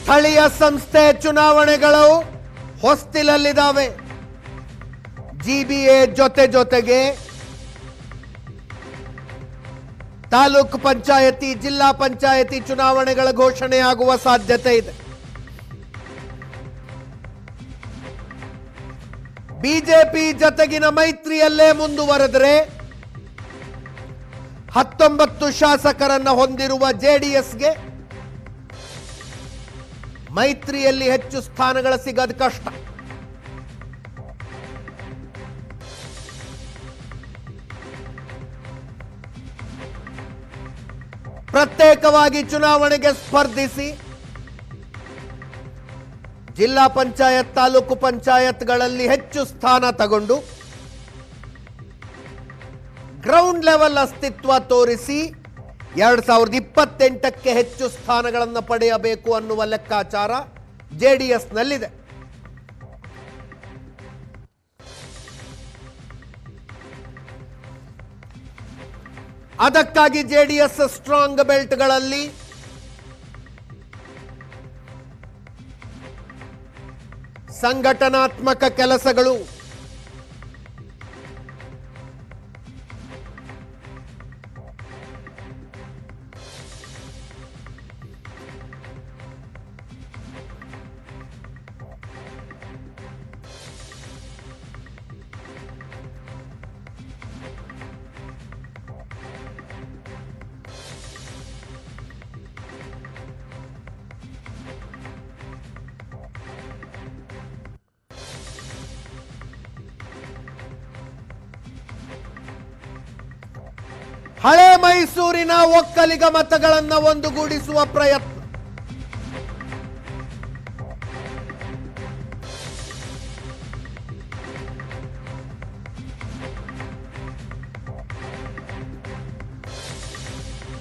ಸ್ಥಳೀಯ ಸಂಸ್ಥೆ ಚುನಾವಣೆಗಳು ಹೊಸ್ತಿಲಲ್ಲಿದ್ದಾವೆ. ಜಿಬಿಎ ಜೊತೆಗೆ ತಾಲೂಕು ಪಂಚಾಯತಿ, ಜಿಲ್ಲಾ ಪಂಚಾಯತಿ ಚುನಾವಣೆಗಳ ಘೋಷಣೆಯಾಗುವ ಸಾಧ್ಯತೆ ಇದೆ. ಬಿಜೆಪಿ ಜೊತೆಗಿನ ಮೈತ್ರಿಯಲ್ಲೇ ಮುಂದುವರೆದರೆ 19 ಶಾಸಕರನ್ನ ಹೊಂದಿರುವ ಜೆಡಿಎಸ್ಗೆ ಮೈತ್ರಿಯಲ್ಲಿ ಹೆಚ್ಚು ಸ್ಥಾನಗಳ ಸಿಗೋದು ಕಷ್ಟ. ಪ್ರತ್ಯೇಕವಾಗಿ ಚುನಾವಣೆಗೆ ಸ್ಪರ್ಧಿಸಿ ಜಿಲ್ಲಾ ಪಂಚಾಯತ್, ತಾಲೂಕು ಪಂಚಾಯತ್ಗಳಲ್ಲಿ ಹೆಚ್ಚು ಸ್ಥಾನ ತಗೊಂಡು ಗ್ರೌಂಡ್ ಲೆವೆಲ್ ಅಸ್ತಿತ್ವ ತೋರಿಸಿ 2028ಕ್ಕೆ ಹೆಚ್ಚು ಸ್ಥಾನಗಳನ್ನು ಪಡೆಯಬೇಕು ಅನ್ನುವ ಲೆಕ್ಕಾಚಾರ ಜೆಡಿಎಸ್ನಲ್ಲಿದೆ. ಅದಕ್ಕಾಗಿ ಜೆಡಿಎಸ್ ಸ್ಟ್ರಾಂಗ್ ಬೆಲ್ಟ್ಗಳಲ್ಲಿ ಸಂಘಟನಾತ್ಮಕ ಕೆಲಸಗಳು, ಹಳೆ ಮೈಸೂರಿನ ಒಕ್ಕಲಿಗ ಮತಗಳನ್ನು ಒಂದುಗೂಡಿಸುವ ಪ್ರಯತ್ನ.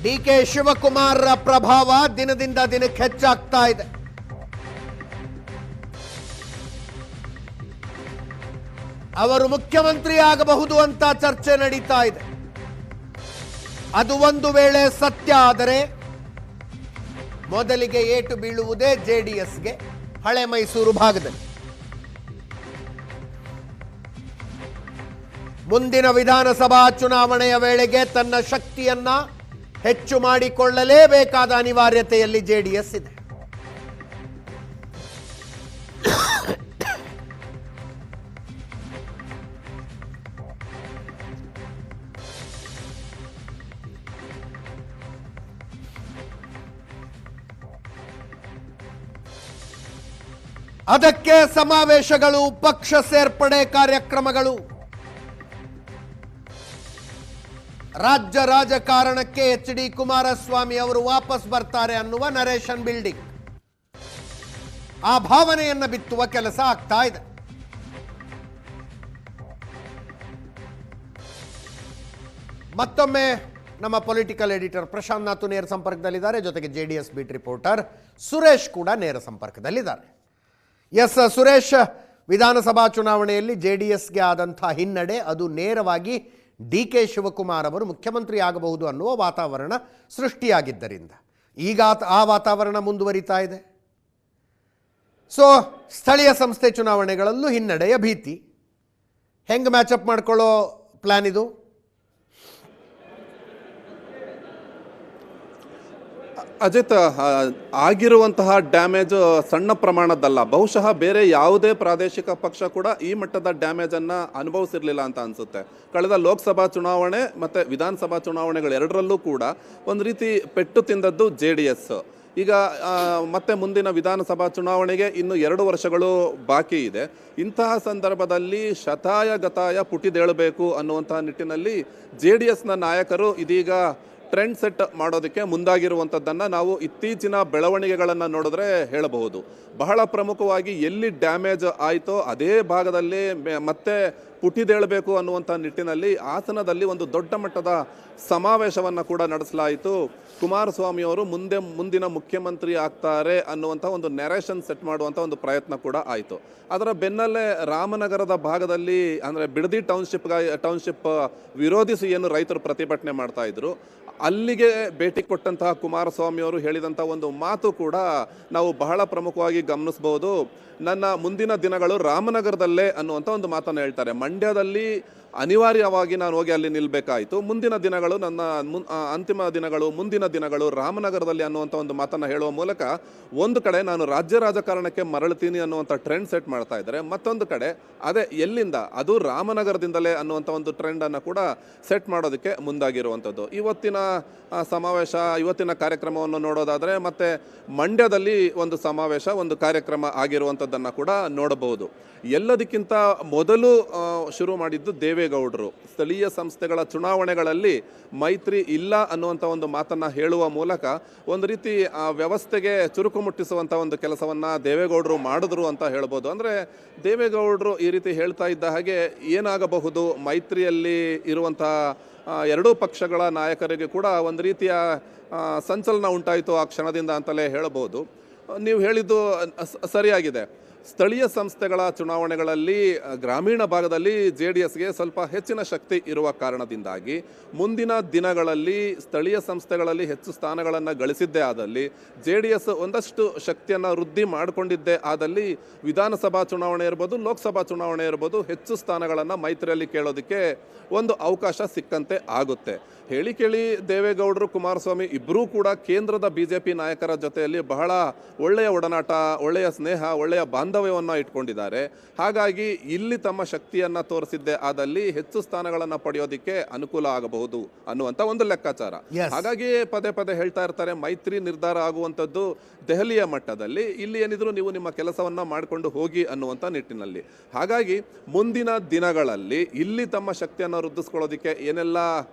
ಡಿಕೆ ಶಿವಕುಮಾರ್ ಪ್ರಭಾವ ದಿನದಿಂದ ದಿನಕ್ಕೆ ಹೆಚ್ಚಾಗ್ತಾ ಇದೆ. ಅವರು ಮುಖ್ಯಮಂತ್ರಿ ಆಗಬಹುದು ಅಂತ ಚರ್ಚೆ ನಡೀತಾ ಇದೆ. ಅದು ಒಂದು ವೇಳೆ ಸತ್ಯ ಆದರೆ ಮೊದಲಿಗೆ ಏಟು ಬೀಳುವುದೇ ಜೆಡಿಎಸ್ಗೆ ಹಳೆ ಮೈಸೂರು ಭಾಗದಲ್ಲಿ. ಮುಂದಿನ ವಿಧಾನಸಭಾ ಚುನಾವಣೆಯ ವೇಳೆಗೆ ತನ್ನ ಶಕ್ತಿಯನ್ನ ಹೆಚ್ಚು ಮಾಡಿಕೊಳ್ಳಲೇಬೇಕಾದ ಅನಿವಾರ್ಯತೆಯಲ್ಲಿ ಜೆಡಿಎಸ್ ಇದೆ. ಅದಕ್ಕೆ ಸಮಾವೇಶಗಳು, ಪಕ್ಷ ಸೇರ್ಪಡೆ ಕಾರ್ಯಕ್ರಮಗಳು, ರಾಜ್ಯ ರಾಜಕಾರಣಕ್ಕೆ ಎಚ್.ಡಿ. ಕುಮಾರಸ್ವಾಮಿ ಅವರು ವಾಪಸ್ ಬರ್ತಾರೆ ಅನ್ನುವ ನರೇಶನ್ ಬಿಲ್ಡಿಂಗ್, ಆ ಭಾವನೆಯನ್ನು ಬಿತ್ತುವ ಕೆಲಸ ಆಗ್ತಾ ಇದೆ. ಮತ್ತೊಮ್ಮೆ ನಮ್ಮ ಪೊಲಿಟಿಕಲ್ ಎಡಿಟರ್ ಪ್ರಶಾಂತ್ ನಾಥು ನೇರ ಸಂಪರ್ಕದಲ್ಲಿದ್ದಾರೆ. ಜೊತೆಗೆ ಜೆಡಿಎಸ್ ಬೀಟ್ ರಿಪೋರ್ಟರ್ ಸುರೇಶ್ ಕೂಡ ನೇರ ಸಂಪರ್ಕದಲ್ಲಿದ್ದಾರೆ. ಎಸ್ ಸುರೇಶ್, ವಿಧಾನಸಭಾ ಚುನಾವಣೆಯಲ್ಲಿ ಜೆಡಿಎಸ್ಗೆ ಆದಂಥ ಹಿನ್ನಡೆ ಅದು ನೇರವಾಗಿ ಡಿ.ಕೆ. ಶಿವಕುಮಾರ್ ಅವರು ಮುಖ್ಯಮಂತ್ರಿ ಆಗಬಹುದು ಅನ್ನುವ ವಾತಾವರಣ ಸೃಷ್ಟಿಯಾಗಿದ್ದರಿಂದ ಈಗ ಆ ವಾತಾವರಣ ಮುಂದುವರಿತಾ ಇದೆ. ಸೊ ಸ್ಥಳೀಯ ಸಂಸ್ಥೆ ಚುನಾವಣೆಗಳಲ್ಲೂ ಹಿನ್ನಡೆಯ ಭೀತಿ. ಹೆಂಗೆ ಮ್ಯಾಚಪ್ ಮಾಡ್ಕೊಳ್ಳೋ ಪ್ಲಾನ್ ಇದು? ಅಜಿತ್, ಆಗಿರುವಂತಹ ಡ್ಯಾಮೇಜ್ ಸಣ್ಣ ಪ್ರಮಾಣದಲ್ಲ. ಬಹುಶಃ ಬೇರೆ ಯಾವುದೇ ಪ್ರಾದೇಶಿಕ ಪಕ್ಷ ಕೂಡ ಈ ಮಟ್ಟದ ಡ್ಯಾಮೇಜನ್ನು ಅನುಭವಿಸಿರಲಿಲ್ಲ ಅಂತ ಅನಿಸುತ್ತೆ. ಕಳೆದ ಲೋಕಸಭಾ ಚುನಾವಣೆ ಮತ್ತು ವಿಧಾನಸಭಾ ಚುನಾವಣೆಗಳೆರಡರಲ್ಲೂ ಕೂಡ ಒಂದು ರೀತಿ ಪೆಟ್ಟು ತಿಂದದ್ದು ಜೆಡಿಎಸ್. ಈಗ ಮತ್ತೆ ಮುಂದಿನ ವಿಧಾನಸಭಾ ಚುನಾವಣೆಗೆ ಇನ್ನು 2 ವರ್ಷಗಳು ಬಾಕಿ ಇದೆ. ಇಂತಹ ಸಂದರ್ಭದಲ್ಲಿ ಶತಾಯಗತಾಯ ಪುಟಿದೇಳಬೇಕು ಅನ್ನುವಂತಹ ನಿಟ್ಟಿನಲ್ಲಿ ಜೆಡಿಎಸ್ನ ನಾಯಕರು ಇದೀಗ ಟ್ರೆಂಡ್ ಸೆಟ್ ಮಾಡೋದಕ್ಕೆ ಮುಂದಾಗಿರುವಂಥದ್ದನ್ನು ನಾವು ಇತ್ತೀಚಿನ ಬೆಳವಣಿಗೆಗಳನ್ನು ನೋಡಿದ್ರೆ ಹೇಳಬಹುದು. ಬಹಳ ಪ್ರಮುಖವಾಗಿ ಎಲ್ಲಿ ಡ್ಯಾಮೇಜ್ ಆಯಿತೋ ಅದೇ ಭಾಗದಲ್ಲಿ ಮತ್ತೆ ಪುಟಿದೇಳಬೇಕು ಅನ್ನುವಂಥ ನಿಟ್ಟಿನಲ್ಲಿ ಹಾಸನದಲ್ಲಿ ಒಂದು ದೊಡ್ಡ ಮಟ್ಟದ ಸಮಾವೇಶವನ್ನು ಕೂಡ ನಡೆಸಲಾಯಿತು. ಕುಮಾರಸ್ವಾಮಿಯವರು ಮುಂದಿನ ಮುಖ್ಯಮಂತ್ರಿ ಆಗ್ತಾರೆ ಅನ್ನುವಂಥ ಒಂದು ನೆರೇಷನ್ ಸೆಟ್ ಮಾಡುವಂಥ ಒಂದು ಪ್ರಯತ್ನ ಕೂಡ ಆಯಿತು. ಅದರ ಬೆನ್ನಲ್ಲೇ ರಾಮನಗರದ ಭಾಗದಲ್ಲಿ ಅಂದರೆ ಬಿಡದಿ ಟೌನ್ಶಿಪ್ ವಿರೋಧಿಸಿ ಏನು ರೈತರು ಪ್ರತಿಭಟನೆ ಮಾಡ್ತಾ ಇದ್ರು, ಅಲ್ಲಿಗೆ ಭೇಟಿ ಕೊಟ್ಟಂತಹ ಕುಮಾರಸ್ವಾಮಿ ಅವರು ಹೇಳಿದಂಥ ಒಂದು ಮಾತು ಕೂಡ ನಾವು ಬಹಳ ಪ್ರಮುಖವಾಗಿ ಗಮನಿಸಬಹುದು. ನನ್ನ ಮುಂದಿನ ದಿನಗಳು ರಾಮನಗರದಲ್ಲೇ ಅನ್ನುವಂಥ ಒಂದು ಮಾತನ್ನು ಹೇಳ್ತಾರೆ. ಮಂಡ್ಯದಲ್ಲಿ ಅನಿವಾರ್ಯವಾಗಿ ನಾನು ಹೋಗಿ ಅಲ್ಲಿ ನಿಲ್ಲಬೇಕಾಯಿತು, ಮುಂದಿನ ದಿನಗಳು ನನ್ನ ಅಂತಿಮ ದಿನಗಳು ಮುಂದಿನ ದಿನಗಳು ರಾಮನಗರದಲ್ಲಿ ಅನ್ನುವಂಥ ಒಂದು ಮಾತನ್ನು ಹೇಳುವ ಮೂಲಕ ಒಂದು ಕಡೆ ನಾನು ರಾಜ್ಯ ರಾಜಕಾರಣಕ್ಕೆ ಮರಳುತ್ತೀನಿ ಅನ್ನುವಂಥ ಟ್ರೆಂಡ್ ಸೆಟ್ ಮಾಡ್ತಾ ಇದ್ದಾರೆ, ಮತ್ತೊಂದು ಕಡೆ ಅದೇ ಎಲ್ಲಿಂದ ಅದು ರಾಮನಗರದಿಂದಲೇ ಅನ್ನುವಂಥ ಒಂದು ಟ್ರೆಂಡನ್ನು ಕೂಡ ಸೆಟ್ ಮಾಡೋದಕ್ಕೆ ಮುಂದಾಗಿರುವಂಥದ್ದು. ಇವತ್ತಿನ ಸಮಾವೇಶ, ಇವತ್ತಿನ ಕಾರ್ಯಕ್ರಮವನ್ನು ನೋಡೋದಾದರೆ ಮತ್ತೆ ಮಂಡ್ಯದಲ್ಲಿ ಒಂದು ಸಮಾವೇಶ, ಒಂದು ಕಾರ್ಯಕ್ರಮ ಆಗಿರುವಂಥದ್ದನ್ನು ಕೂಡ ನೋಡಬಹುದು. ಎಲ್ಲದಕ್ಕಿಂತ ಮೊದಲು ಶುರು ಮಾಡಿದ್ದು ದೇವೇಗೌಡರು ಸ್ಥಳೀಯ ಸಂಸ್ಥೆಗಳ ಚುನಾವಣೆಗಳಲ್ಲಿ ಮೈತ್ರಿ ಇಲ್ಲ ಅನ್ನುವಂಥ ಒಂದು ಮಾತನ್ನು ಹೇಳುವ ಮೂಲಕ ಒಂದು ರೀತಿ ಆ ವ್ಯವಸ್ಥೆಗೆ ಚುರುಕು ಮುಟ್ಟಿಸುವಂಥ ಒಂದು ಕೆಲಸವನ್ನು ದೇವೇಗೌಡರು ಮಾಡಿದ್ರು ಅಂತ ಹೇಳ್ಬೋದು. ಅಂದರೆ ದೇವೇಗೌಡರು ಈ ರೀತಿ ಹೇಳ್ತಾ ಇದ್ದ ಹಾಗೆ ಏನಾಗಬಹುದು, ಮೈತ್ರಿಯಲ್ಲಿ ಇರುವಂಥ ಎರಡೂ ಪಕ್ಷಗಳ ನಾಯಕರಿಗೆ ಕೂಡ ಒಂದು ರೀತಿಯ ಸಂಚಲನ ಉಂಟಾಯಿತು ಆ ಕ್ಷಣದಿಂದ ಅಂತಲೇ ಹೇಳಬಹುದು. ನೀವು ಹೇಳಿದ್ದು ಸರಿಯಾಗಿದೆ. ಸ್ಥಳೀಯ ಸಂಸ್ಥೆಗಳ ಚುನಾವಣೆಗಳಲ್ಲಿ ಗ್ರಾಮೀಣ ಭಾಗದಲ್ಲಿ JDSಗೆ ಸ್ವಲ್ಪ ಹೆಚ್ಚಿನ ಶಕ್ತಿ ಇರುವ ಕಾರಣದಿಂದಾಗಿ ಮುಂದಿನ ದಿನಗಳಲ್ಲಿ ಸ್ಥಳೀಯ ಸಂಸ್ಥೆಗಳಲ್ಲಿ ಹೆಚ್ಚು ಸ್ಥಾನಗಳನ್ನು ಗಳಿಸಿದ್ದೇ ಆದಲ್ಲಿ, JDS ಒಂದಷ್ಟು ಶಕ್ತಿಯನ್ನು ವೃದ್ಧಿ ಮಾಡಿಕೊಂಡಿದ್ದೇ ಆದಲ್ಲಿ ವಿಧಾನಸಭಾ ಚುನಾವಣೆ ಇರ್ಬೋದು, ಲೋಕಸಭಾ ಚುನಾವಣೆ ಇರ್ಬೋದು, ಹೆಚ್ಚು ಸ್ಥಾನಗಳನ್ನು ಮೈತ್ರಿಯಲ್ಲಿ ಕೇಳೋದಕ್ಕೆ ಒಂದು ಅವಕಾಶ ಸಿಕ್ಕಂತೆ ಆಗುತ್ತೆ. ಹೇಳಿ ಕೇಳಿ ದೇವೇಗೌಡರು, ಕುಮಾರಸ್ವಾಮಿ ಇಬ್ಬರೂ ಕೂಡ ಕೇಂದ್ರದ BJP ನಾಯಕರ ಜೊತೆಯಲ್ಲಿ ಬಹಳ ಒಳ್ಳೆಯ ಒಡನಾಟ, ಒಳ್ಳೆಯ ಸ್ನೇಹ, ಒಳ್ಳೆಯ ಬಾಂಧವ್ಯವನ್ನು ಇಟ್ಕೊಂಡಿದ್ದಾರೆ. ಹಾಗಾಗಿ ಇಲ್ಲಿ ತಮ್ಮ ಶಕ್ತಿಯನ್ನು ತೋರಿಸಿದ್ದೇ ಆದಲ್ಲಿ ಹೆಚ್ಚು ಸ್ಥಾನಗಳನ್ನು ಪಡೆಯೋದಕ್ಕೆ ಅನುಕೂಲ ಆಗಬಹುದು ಅನ್ನುವಂಥ ಒಂದು ಲೆಕ್ಕಾಚಾರ. ಹಾಗಾಗಿ ಪದೇ ಪದೇ ಹೇಳ್ತಾ ಇರ್ತಾರೆ, ಮೈತ್ರಿ ನಿರ್ಧಾರ ಆಗುವಂಥದ್ದು ದೆಹಲಿಯ ಮಟ್ಟದಲ್ಲಿ, ಇಲ್ಲಿ ಏನಿದ್ರು ನೀವು ನಿಮ್ಮ ಕೆಲಸವನ್ನು ಮಾಡಿಕೊಂಡು ಹೋಗಿ ಅನ್ನುವಂಥ ನಿಟ್ಟಿನಲ್ಲಿ. ಹಾಗಾಗಿ ಮುಂದಿನ ದಿನಗಳಲ್ಲಿ ಇಲ್ಲಿ ತಮ್ಮ ಶಕ್ತಿಯನ್ನು ವೃದ್ಧಿಸ್ಕೊಳ್ಳೋದಕ್ಕೆ ಏನೆಲ್ಲ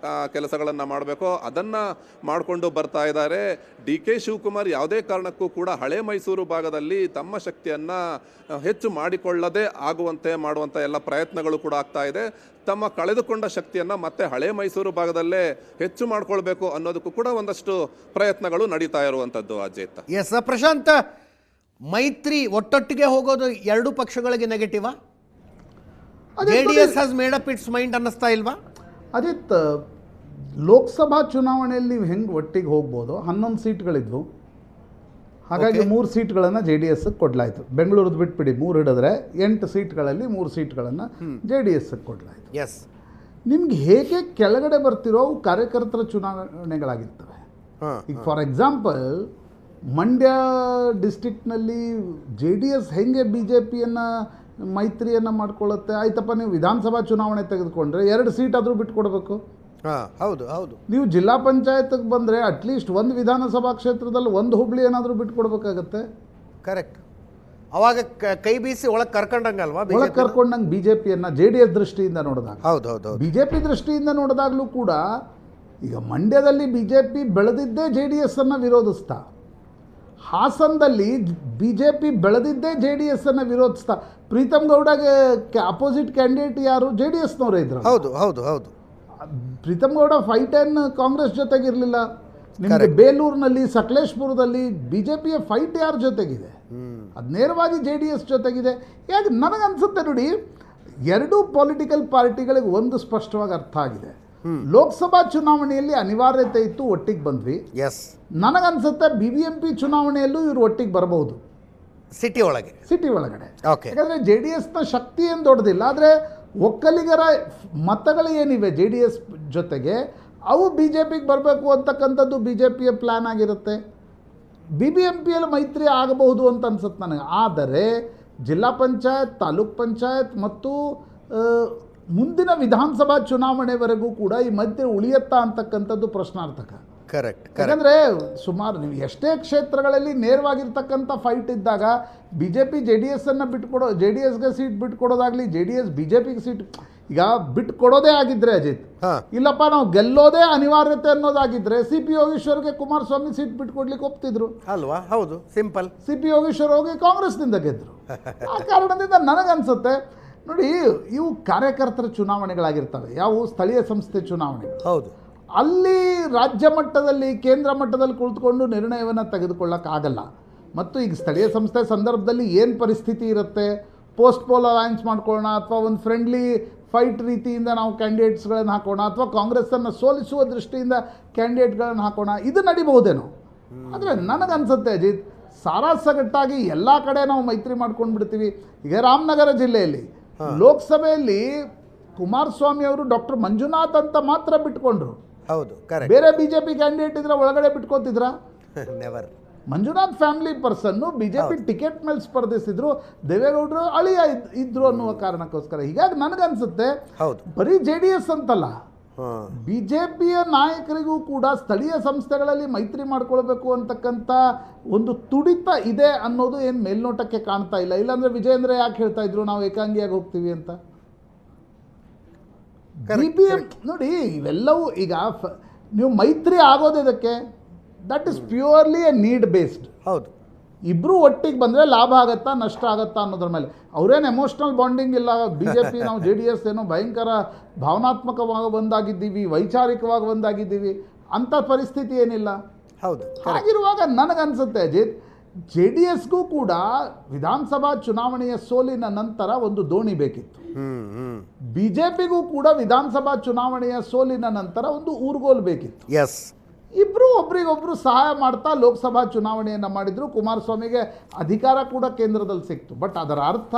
ಕೆಲಸಗಳನ್ನು ಮಾಡಬೇಕೋ ಅದನ್ನು ಮಾಡಿಕೊಂಡು ಬರ್ತಾ ಇದ್ದಾರೆ. DK ಶಿವಕುಮಾರ್ ಯಾವುದೇ ಕಾರಣಕ್ಕೂ ಕೂಡ ಹಳೆ ಮೈಸೂರು ಭಾಗದಲ್ಲಿ ತಮ್ಮ ಶಕ್ತಿಯನ್ನು ಹೆಚ್ಚು ಮಾಡಿಕೊಳ್ಳದೆ ಆಗುವಂತೆ ಮಾಡುವಂಥ ಎಲ್ಲ ಪ್ರಯತ್ನಗಳು ಕೂಡ ಆಗ್ತಾ ಇದೆ. ತಮ್ಮ ಕಳೆದುಕೊಂಡ ಶಕ್ತಿಯನ್ನು ಮತ್ತೆ ಹಳೆ ಮೈಸೂರು ಭಾಗದಲ್ಲೇ ಹೆಚ್ಚು ಮಾಡ್ಕೊಳ್ಬೇಕು ಅನ್ನೋದಕ್ಕೂ ಕೂಡ ಒಂದಷ್ಟು ಪ್ರಯತ್ನಗಳು ನಡೀತಾ ಇರುವಂಥದ್ದು. ಅಜಿತ್, ಎಸ್ ಪ್ರಶಾಂತ್, ಮೈತ್ರಿ ಒಟ್ಟೊಟ್ಟಿಗೆ ಹೋಗೋದು ಎರಡೂ ಪಕ್ಷಗಳಿಗೆ ನೆಗೆಟಿವಾ? JDS has made up it's mind ಅನ್ನಿಸ್ತಾ ಇಲ್ವಾ? ಅಜಿತ್, ಲೋಕಸಭಾ ಚುನಾವಣೆಯಲ್ಲಿ ನೀವು ಹೆಂಗೆ ಒಟ್ಟಿಗೆ ಹೋಗ್ಬೋದು? 11 ಸೀಟ್ಗಳಿದ್ವು, ಹಾಗಾಗಿ 3 ಸೀಟ್ಗಳನ್ನು JDS ಕೊಡಲಾಯಿತು. ಬೆಂಗಳೂರದ್ದು ಬಿಟ್ಬಿಡಿ, 3 ಹಿಡಿದ್ರೆ 8 ಸೀಟ್ಗಳಲ್ಲಿ 3 ಸೀಟ್ಗಳನ್ನು JDS ಕೊಡಲಾಯಿತು. ಎಸ್, ನಿಮ್ಗೆ ಹೇಗೆ ಕೆಳಗಡೆ ಬರ್ತಿರೋ ಅವು ಕಾರ್ಯಕರ್ತರ ಚುನಾವಣೆಗಳಾಗಿರ್ತವೆ. ಈಗ ಫಾರ್ ಎಕ್ಸಾಂಪಲ್ ಮಂಡ್ಯ ಡಿಸ್ಟ್ರಿಕ್ಟ್ನಲ್ಲಿ JDS ಹೆಂಗೆ BJPಯನ್ನು ಮೈತ್ರಿಯನ್ನು ಮಾಡ್ಕೊಳ್ಳುತ್ತೆ? ಆಯ್ತಪ್ಪ, ನೀವು ವಿಧಾನಸಭಾ ಚುನಾವಣೆ ತೆಗೆದುಕೊಂಡ್ರೆ 2 ಸೀಟ್ ಆದರೂ ಬಿಟ್ಕೊಡ್ಬೇಕು. ಹೌದು ಹೌದು. ನೀವು ಜಿಲ್ಲಾ ಪಂಚಾಯತ್ಗೆ ಬಂದರೆ ಅಟ್ಲೀಸ್ಟ್ ಒಂದು ವಿಧಾನಸಭಾ ಕ್ಷೇತ್ರದಲ್ಲಿ ಒಂದು ಹುಬ್ಳಿ ಏನಾದರೂ ಬಿಟ್ಕೊಡ್ಬೇಕಾಗತ್ತೆ. ಕರೆಕ್ಟ್. ಅವಾಗ ಕೈ ಬೀಸಿ ಒಳಗೆ ಕರ್ಕೊಂಡಂಗಲ್ವಾ? ಒಳಗೆ ಕರ್ಕೊಂಡಂಗೆ BJPಯನ್ನು JDS ದೃಷ್ಟಿಯಿಂದ ನೋಡಿದಾಗ. ಹೌದು ಹೌದು. BJP ದೃಷ್ಟಿಯಿಂದ ನೋಡಿದಾಗಲೂ ಕೂಡ ಈಗ ಮಂಡ್ಯದಲ್ಲಿ BJP ಬೆಳೆದಿದ್ದೇ JDS-ಅನ್ನು ವಿರೋಧಿಸ್ತಾ, ಹಾಸನದಲ್ಲಿ BJP ಬೆಳೆದಿದ್ದೇ JDS-ಅನ್ನು ವಿರೋಧಿಸ್ತಾ. ಪ್ರೀತಮ್ ಗೌಡಗೆ ಅಪೋಸಿಟ್ ಕ್ಯಾಂಡಿಡೇಟ್ ಯಾರು? JDS-ನವರೇ ಇದ್ರು. ಹೌದು ಹೌದು ಹೌದು. ಪ್ರೀತಮ್ ಗೌಡ ಫೈಟ್ ಏನು ಕಾಂಗ್ರೆಸ್ ಜೊತೆಗಿರಲಿಲ್ಲ. ನಿಮಗೆ ಬೇಲೂರಿನಲ್ಲಿ, ಸಕಲೇಶ್ಪುರದಲ್ಲಿ BJPಯ ಫೈಟ್ ಯಾರ ಜೊತೆಗಿದೆ? ಅದು ನೇರವಾಗಿ JDS ಜೊತೆಗಿದೆ. ಯಾಕೆ ನನಗನ್ಸುತ್ತೆ ನೋಡಿ, ಎರಡೂ ಪೊಲಿಟಿಕಲ್ ಪಾರ್ಟಿಗಳಿಗೆ ಒಂದು ಸ್ಪಷ್ಟವಾಗಿ ಅರ್ಥ ಆಗಿದೆ. ಲೋಕಸಭಾ ಚುನಾವಣೆಯಲ್ಲಿ ಅನಿವಾರ್ಯತೆ ಇತ್ತು, ಒಟ್ಟಿಗೆ ಬಂದ್ವಿ. ಎಸ್, ನನಗನ್ಸುತ್ತೆ BBMP ಚುನಾವಣೆಯಲ್ಲೂ ಇವರು ಒಟ್ಟಿಗೆ ಬರಬಹುದು, ಸಿಟಿ ಒಳಗಡೆ. ಯಾಕಂದರೆ JDS-ನ ಶಕ್ತಿ ಏನು ದೊಡ್ಡದಿಲ್ಲ, ಆದರೆ ಒಕ್ಕಲಿಗರ ಮತಗಳು ಏನಿವೆ JDS ಜೊತೆಗೆ ಅವು BJPಗೆ ಬರಬೇಕು ಅಂತಕ್ಕಂಥದ್ದು BJPಯ ಪ್ಲ್ಯಾನ್ ಆಗಿರುತ್ತೆ. BBMPಯಲ್ಲಿ ಮೈತ್ರಿ ಆಗಬಹುದು ಅಂತ ಅನ್ಸುತ್ತೆ ನನಗೆ. ಆದರೆ ಜಿಲ್ಲಾ ಪಂಚಾಯತ್, ತಾಲೂಕ್ ಪಂಚಾಯತ್ ಮತ್ತು ಮುಂದಿನ ವಿಧಾನಸಭಾ ಚುನಾವಣೆವರೆಗೂ ಕೂಡ ಈ ಮೈತ್ರಿ ಉಳಿಯತ್ತಾ ಅಂತಕ್ಕಂಥದ್ದು ಪ್ರಶ್ನಾರ್ಥಕ. ಕರೆಕ್ಟ್. ಯಾಕಂದರೆ ಸುಮಾರು ನೀವು ಎಷ್ಟೇ ಕ್ಷೇತ್ರಗಳಲ್ಲಿ ನೇರವಾಗಿರ್ತಕ್ಕಂಥ ಫೈಟ್ ಇದ್ದಾಗ BJP JDS-ಅನ್ನು ಬಿಟ್ಕೊಡೋ, JDS-ಗೆ ಸೀಟ್ ಬಿಟ್ಕೊಡೋದಾಗಲಿ, JDS BJPಗೆ ಸೀಟ್ ಈಗ ಬಿಟ್ಕೊಡೋದೇ ಆಗಿದ್ದರೆ ಅಜಿತ್, ಇಲ್ಲಪ್ಪ ನಾವು ಗೆಲ್ಲೋದೇ ಅನಿವಾರ್ಯತೆ ಅನ್ನೋದಾಗಿದ್ದರೆ CP ಯೋಗೇಶ್ವರ್ಗೆ ಕುಮಾರಸ್ವಾಮಿ ಸೀಟ್ ಬಿಟ್ಕೊಡ್ಲಿಕ್ಕೆ ಒಪ್ತಿದ್ರು ಅಲ್ವಾ? ಹೌದು, ಸಿಂಪಲ್. CP ಯೋಗೇಶ್ವರ್ ಹೋಗಿ ಕಾಂಗ್ರೆಸ್ನಿಂದ ಗೆದ್ದರು. ಆ ಕಾರಣದಿಂದ ನನಗನ್ಸುತ್ತೆ ನೋಡಿ, ಇವು ಕಾರ್ಯಕರ್ತರ ಚುನಾವಣೆಗಳಾಗಿರ್ತವೆ, ಯಾವುವು ಸ್ಥಳೀಯ ಸಂಸ್ಥೆ ಚುನಾವಣೆಗಳು. ಹೌದು. ಅಲ್ಲಿ ರಾಜ್ಯ ಮಟ್ಟದಲ್ಲಿ ಕೇಂದ್ರ ಮಟ್ಟದಲ್ಲಿ ಕುಳಿತುಕೊಂಡು ನಿರ್ಣಯವನ್ನು ತೆಗೆದುಕೊಳ್ಳೋಕ್ಕಾಗಲ್ಲ. ಮತ್ತು ಈಗ ಸ್ಥಳೀಯ ಸಂಸ್ಥೆ ಸಂದರ್ಭದಲ್ಲಿ ಏನು ಪರಿಸ್ಥಿತಿ ಇರುತ್ತೆ, ಪೋಸ್ಟ್ ಪೋಲ್ ಅಲಯನ್ಸ್ ಮಾಡ್ಕೊಳ್ಳೋಣ ಅಥವಾ ಒಂದು ಫ್ರೆಂಡ್ಲಿ ಫೈಟ್ ರೀತಿಯಿಂದ ನಾವು ಕ್ಯಾಂಡಿಡೇಟ್ಸ್ಗಳನ್ನು ಹಾಕೋಣ ಅಥವಾ ಕಾಂಗ್ರೆಸ್ಸನ್ನು ಸೋಲಿಸುವ ದೃಷ್ಟಿಯಿಂದ ಕ್ಯಾಂಡಿಡೇಟ್ಗಳನ್ನು ಹಾಕೋಣ, ಇದು ನಡಿಬಹುದೇನೋ. ಆದರೆ ನನಗನ್ಸುತ್ತೆ ಅಜಿತ್, ಸಾರಾಸಗಟ್ಟಾಗಿ ಎಲ್ಲ ಕಡೆ ನಾವು ಮೈತ್ರಿ ಮಾಡ್ಕೊಂಡು ಬಿಡ್ತೀವಿ. ಈಗ ರಾಮನಗರ ಜಿಲ್ಲೆಯಲ್ಲಿ ಲೋಕಸಭೆಯಲ್ಲಿ ಕುಮಾರಸ್ವಾಮಿ ಅವರು ಡಾಕ್ಟರ್ ಮಂಜುನಾಥ್ ಅಂತ ಮಾತ್ರ ಬಿಟ್ಕೊಂಡ್ರು. ಹೌದು, ಕರೆಕ್ಟ್. ಬೇರೆ ಬಿಜೆಪಿ ಕ್ಯಾಂಡಿಡೇಟ್ ಇದ್ರೆ ಒಳಗಡೆ ಬಿಟ್ಕೋತಿದ್ರ? ನೆವರ್. ಮಂಜುನಾಥ್ ಫ್ಯಾಮಿಲಿ ಪರ್ಸನ್ನು ಬಿಜೆಪಿ ಟಿಕೆಟ್ ಮೇಲೆ ಸ್ಪರ್ಧಿಸಿದ್ರು, ದೇವೇಗೌಡರು ಅಳಿಯ ಇದ್ರು ಅನ್ನುವ ಕಾರಣಕ್ಕೋಸ್ಕರ. ಹೀಗಾಗಿ ನನಗನ್ಸುತ್ತೆ ಹೌದು, ಬರೀ JDS ಅಂತಲ್ಲ, ಬಿಜೆಪಿಯ ನಾಯಕರಿಗೂ ಕೂಡ ಸ್ಥಳೀಯ ಸಂಸ್ಥೆಗಳಲ್ಲಿ ಮೈತ್ರಿ ಮಾಡ್ಕೊಳ್ಬೇಕು ಅಂತಕ್ಕಂಥ ಒಂದು ತುಡಿತ ಇದೆ ಅನ್ನೋದು ಏನು ಮೇಲ್ನೋಟಕ್ಕೆ ಕಾಣ್ತಾ ಇಲ್ಲ. ಇಲ್ಲಾಂದ್ರೆ ವಿಜಯೇಂದ್ರ ಯಾಕೆ ಹೇಳ್ತಾ ಇದ್ರು ನಾವು ಏಕಾಂಗಿಯಾಗಿ ಹೋಗ್ತೀವಿ ಅಂತ. BBM ನೋಡಿ, ಇವೆಲ್ಲವೂ ಈಗ ನೀವು ಮೈತ್ರಿ ಆಗೋದಕ್ಕೆ that is purely A need based. ಹೌದು. ಇಬ್ಬರು ಒಟ್ಟಿಗೆ ಬಂದರೆ ಲಾಭ ಆಗತ್ತಾ ನಷ್ಟ ಆಗತ್ತಾ ಅನ್ನೋದ್ರ ಮೇಲೆ. ಅವರೇನು ಎಮೋಷ್ನಲ್ ಬಾಂಡಿಂಗ್ ಇಲ್ಲ. BJP ನಾವು JDS ಏನೋ ಭಯಂಕರ ಭಾವನಾತ್ಮಕವಾಗಿ ಒಂದಾಗಿದ್ದೀವಿ, ವೈಚಾರಿಕವಾಗಿ ಒಂದಾಗಿದ್ದೀವಿ ಅಂಥ ಪರಿಸ್ಥಿತಿ ಏನಿಲ್ಲ. ಹೌದು. ಹಾಗಿರುವಾಗ ನನಗನ್ಸುತ್ತೆ ಅಜಿತ್, JDSಗೂ ಕೂಡ ವಿಧಾನಸಭಾ ಚುನಾವಣೆಯ ಸೋಲಿನ ನಂತರ ಒಂದು ದೋಣಿ ಬೇಕಿತ್ತು. BJPಗೂ ಕೂಡ ವಿಧಾನಸಭಾ ಚುನಾವಣೆಯ ಸೋಲಿನ ನಂತರ ಒಂದು ಊರ್ಗೋಲು ಬೇಕಿತ್ತು. ಎಸ್. ಇಬ್ಬರು ಒಬ್ರಿಗೊಬ್ರು ಸಹಾಯ ಮಾಡ್ತಾ ಲೋಕಸಭಾ ಚುನಾವಣೆಯನ್ನು ಮಾಡಿದ್ರು. ಕುಮಾರಸ್ವಾಮಿಗೆ ಅಧಿಕಾರ ಕೂಡ ಕೇಂದ್ರದಲ್ಲಿ ಸಿಕ್ತು. ಬಟ್ ಅದರ ಅರ್ಥ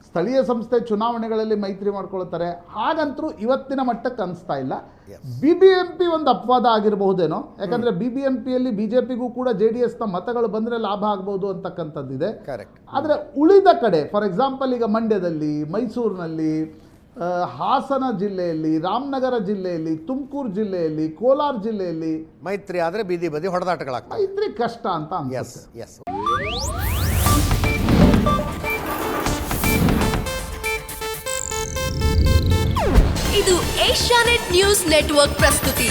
ಸ್ಥಳೀಯ ಸಂಸ್ಥೆ ಚುನಾವಣೆಗಳಲ್ಲಿ ಮೈತ್ರಿ ಮಾಡ್ಕೊಳ್ತಾರೆ ಹಾಗಂತರೂ ಇವತ್ತಿನ ಮಟ್ಟಕ್ಕೆ ಅನಿಸ್ತಾ ಇಲ್ಲ. BBMP ಒಂದು ಅಪವಾದ ಆಗಿರಬಹುದೇನೋ, ಯಾಕಂದರೆ BBMPಯಲ್ಲಿ BJPಗೂ ಕೂಡ JDSನ ಮತಗಳು ಬಂದರೆ ಲಾಭ ಆಗ್ಬೋದು ಅಂತಕ್ಕಂಥದ್ದಿದೆ. ಆದರೆ ಉಳಿದ ಕಡೆ ಫಾರ್ ಎಕ್ಸಾಂಪಲ್ ಈಗ ಮಂಡ್ಯದಲ್ಲಿ, ಮೈಸೂರಿನಲ್ಲಿ, ಹಾಸನ ಜಿಲ್ಲೆಯಲ್ಲಿ, ರಾಮನಗರ ಜಿಲ್ಲೆಯಲ್ಲಿ, ತುಮಕೂರು ಜಿಲ್ಲೆಯಲ್ಲಿ, ಕೋಲಾರ ಜಿಲ್ಲೆಯಲ್ಲಿ ಮೈತ್ರಿ ಆದರೆ ಬೀದಿ ಬದಿ ಹೊಡೆದಾಟಗಳಾಗ್ತವೆ. ಮೈತ್ರಿ ಕಷ್ಟ ಅಂತ ಅನ್ಸುತ್ತೆ. ಎಸ್. ಇದು ಏಷ್ಯಾನೆಟ್ ನ್ಯೂಸ್ ನೆಟ್ವರ್ಕ್ ಪ್ರಸ್ತುತಿ.